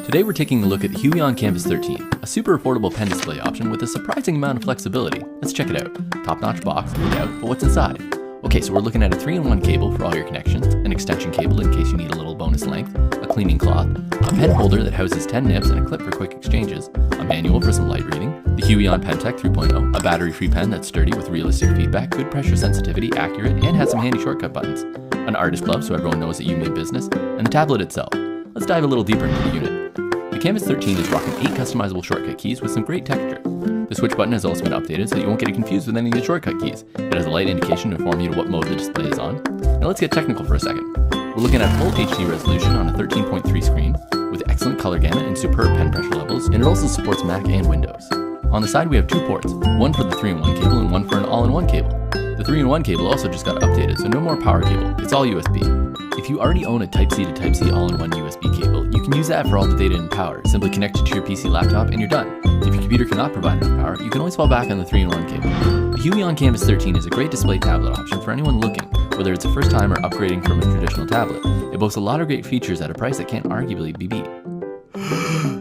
Today we're taking a look at the Huion Kamvas 13, a super affordable pen display option with a surprising amount of flexibility. Let's check it out. Top-notch box, no doubt, but what's inside? Okay, so we're looking at a 3-in-1 cable for all your connections, an extension cable in case you need a little bonus length, a cleaning cloth, a pen holder that houses 10 nibs and a clip for quick exchanges, a manual for some light reading, the Huion PenTech 3.0, a battery-free pen that's sturdy with realistic feedback, good pressure sensitivity, accurate, and has some handy shortcut buttons, an artist glove so everyone knows that you mean business, and the tablet itself. Let's dive a little deeper into the unit. The Kamvas 13 is rocking 8 customizable shortcut keys with some great texture. The switch button has also been updated so that you won't get it confused with any of the shortcut keys. It has a light indication to inform you to what mode the display is on. Now let's get technical for a second. We're looking at full HD resolution on a 13.3 screen with excellent color gamut and superb pen pressure levels, and it also supports Mac and Windows. On the side we have 2 ports, one for the 3-in-1 cable and one for an all-in-one cable. The 3-in-1 cable also just got updated, so no more power cable, it's all USB. If you already own a Type-C to Type-C all-in-one USB cable, you can use that for all the data and power. Simply connect it to your PC laptop and you're done. If your computer cannot provide enough power, you can always fall back on the 3-in-1 cable. The Huion Kamvas 13 is a great display tablet option for anyone looking, whether it's a first time or upgrading from a traditional tablet. It boasts a lot of great features at a price that can't arguably be beat.